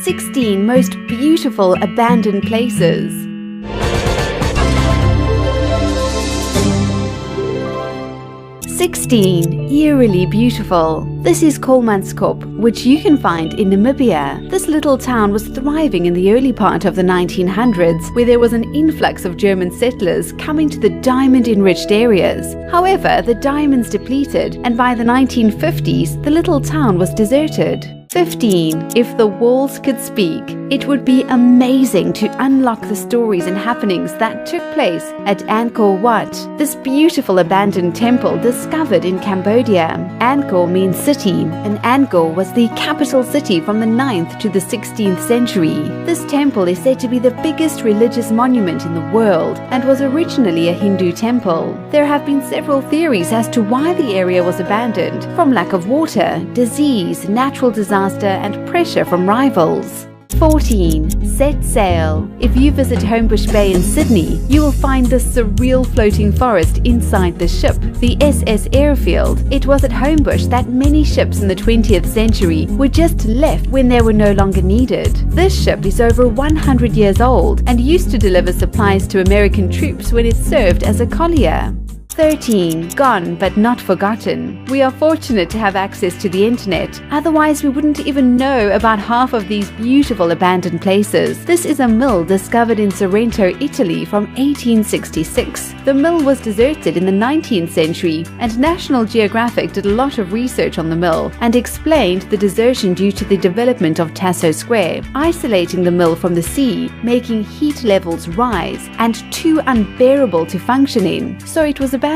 16 most beautiful abandoned places. 16. Eerily beautiful. This is Kolmanskop, which you can find in Namibia. This little town was thriving in the early part of the 1900s, where there was an influx of German settlers coming to the diamond-enriched areas. However, the diamonds depleted, and by the 1950s, the little town was deserted. 15. If the walls could speak. It would be amazing to unlock the stories and happenings that took place at Angkor Wat, this beautiful abandoned temple discovered in Cambodia. Angkor means city, and Angkor was the capital city from the 9th to the 16th century. This temple is said to be the biggest religious monument in the world and was originally a Hindu temple. There have been several theories as to why the area was abandoned, from lack of water, disease, natural disaster, and pressure from rivals. 14. Set sail. If you visit Homebush Bay in Sydney, you will find this surreal floating forest inside the ship, the SS Airfield. It was at Homebush that many ships in the 20th century were just left when they were no longer needed. This ship is over 100 years old and used to deliver supplies to American troops when it served as a collier. 13. Gone but not forgotten. We are fortunate to have access to the internet, otherwise we wouldn't even know about half of these beautiful abandoned places. This is a mill discovered in Sorrento, Italy from 1866. The mill was deserted in the 19th century, and National Geographic did a lot of research on the mill and explained the desertion due to the development of Tasso Square, isolating the mill from the sea, making heat levels rise, and too unbearable to function in, so it was abandoned.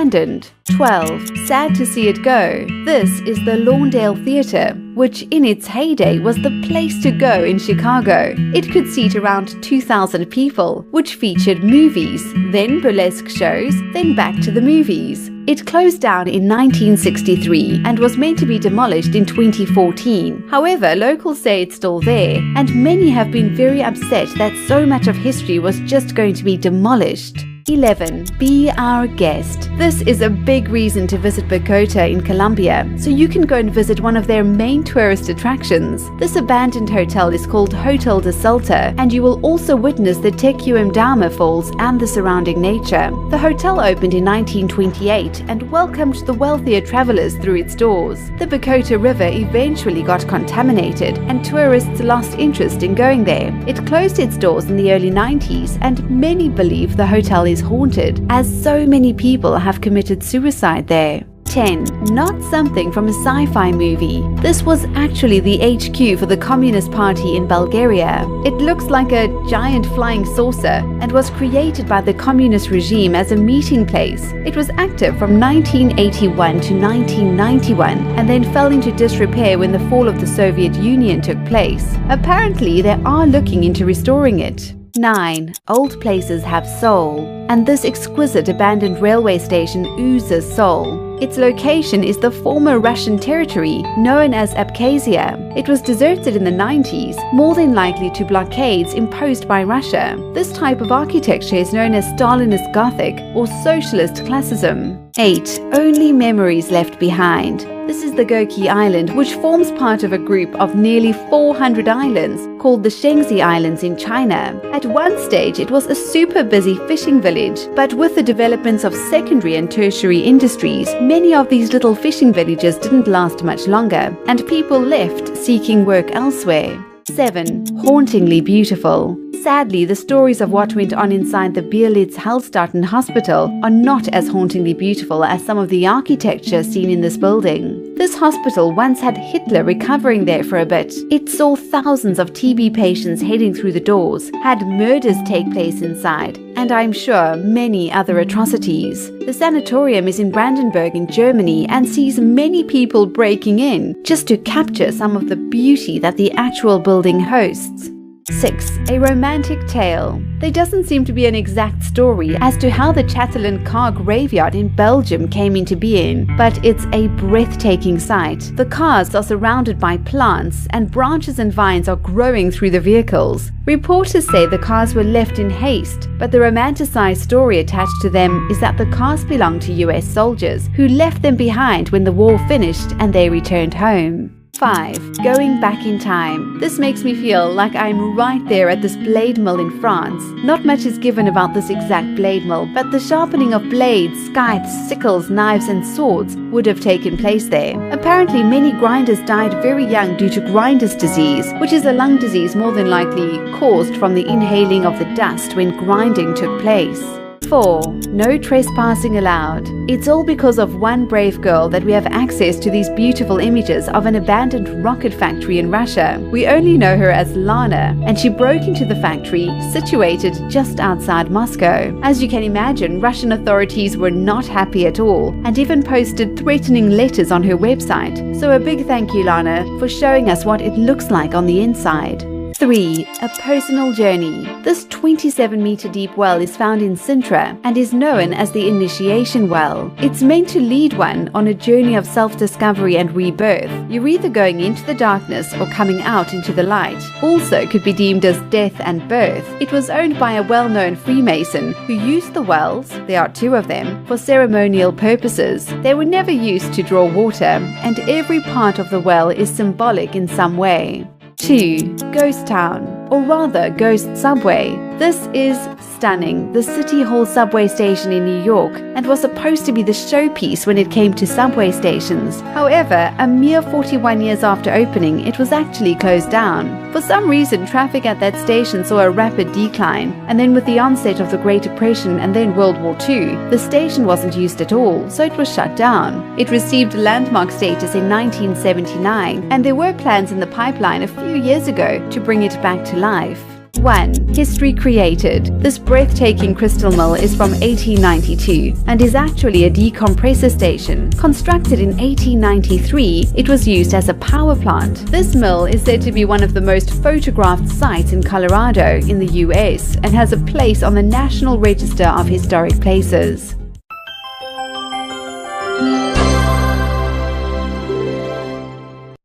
12. Sad to see it go. This is the Lawndale Theatre, which in its heyday was the place to go in Chicago. It could seat around 2,000 people, which featured movies, then burlesque shows, then back to the movies. It closed down in 1963 and was meant to be demolished in 2014. However, locals say it's still there, and many have been very upset that so much of history was just going to be demolished. 11. Be our guest. This is a big reason to visit Bogota in Colombia, so you can go and visit one of their main tourist attractions. This abandoned hotel is called Hotel de Salta, and you will also witness the Tequendama Falls and the surrounding nature. The hotel opened in 1928 and welcomed the wealthier travelers through its doors. The Bogota River eventually got contaminated, and tourists lost interest in going there. It closed its doors in the early 90s, and many believe the hotel is haunted, as so many people have committed suicide there. 10. Not something from a sci-fi movie. This was actually the HQ for the Communist Party in Bulgaria. It looks like a giant flying saucer and was created by the communist regime as a meeting place. It was active from 1981 to 1991 and then fell into disrepair when the fall of the Soviet Union took place. Apparently, they are looking into restoring it. 9. Old places have soul, and this exquisite abandoned railway station oozes soul. Its location is the former Russian territory known as Abkhazia. It was deserted in the 90s, more than likely to blockades imposed by Russia. This type of architecture is known as Stalinist Gothic or Socialist Classicism. 8. Only memories left behind. This is the Goki Island, which forms part of a group of nearly 400 islands called the Shengzi Islands in China. At one stage, it was a super busy fishing village, but with the developments of secondary and tertiary industries, many of these little fishing villages didn't last much longer, and people left seeking work elsewhere. 7. Hauntingly beautiful. Sadly, the stories of what went on inside the Bierlitz-Hallstatten hospital are not as hauntingly beautiful as some of the architecture seen in this building. This hospital once had Hitler recovering there for a bit. It saw thousands of TB patients heading through the doors, had murders take place inside, and I'm sure many other atrocities. The sanatorium is in Brandenburg in Germany and sees many people breaking in just to capture some of the beauty that the actual building hosts. 6. A romantic tale. There doesn't seem to be an exact story as to how the Chatelain car graveyard in Belgium came into being, but it's a breathtaking sight. The cars are surrounded by plants, and branches and vines are growing through the vehicles. Reporters say the cars were left in haste, but the romanticized story attached to them is that the cars belonged to US soldiers who left them behind when the war finished and they returned home. 5. Going back in time. This makes me feel like I'm right there at this blade mill in France. Not much is given about this exact blade mill, but the sharpening of blades, scythes, sickles, knives and swords would have taken place there. Apparently many grinders died very young due to grinder's disease, which is a lung disease more than likely caused from the inhaling of the dust when grinding took place. 4. No trespassing allowed. It's all because of one brave girl that we have access to these beautiful images of an abandoned rocket factory in Russia. We only know her as Lana, and she broke into the factory situated just outside Moscow. As you can imagine, Russian authorities were not happy at all and even posted threatening letters on her website. So a big thank you, Lana, for showing us what it looks like on the inside. 3. A personal journey. This 27-meter deep well is found in Sintra and is known as the Initiation Well. It's meant to lead one on a journey of self-discovery and rebirth. You're either going into the darkness or coming out into the light. Also could be deemed as death and birth. It was owned by a well-known Freemason who used the wells, there are 2 of them, for ceremonial purposes. They were never used to draw water, and every part of the well is symbolic in some way. 2. Ghost Town, or rather Ghost Subway. This is stunning. The City Hall subway station in New York, and was supposed to be the showpiece when it came to subway stations. However, a mere 41 years after opening, it was actually closed down. For some reason, traffic at that station saw a rapid decline, and then with the onset of the Great Depression and then World War II, the station wasn't used at all, so it was shut down. It received landmark status in 1979, and there were plans in the pipeline a few years ago to bring it back to life. 1. History created. This breathtaking crystal mill is from 1892 and is actually a decompressor station. Constructed in 1893, it was used as a power plant. This mill is said to be one of the most photographed sites in Colorado in the US and has a place on the National Register of Historic Places.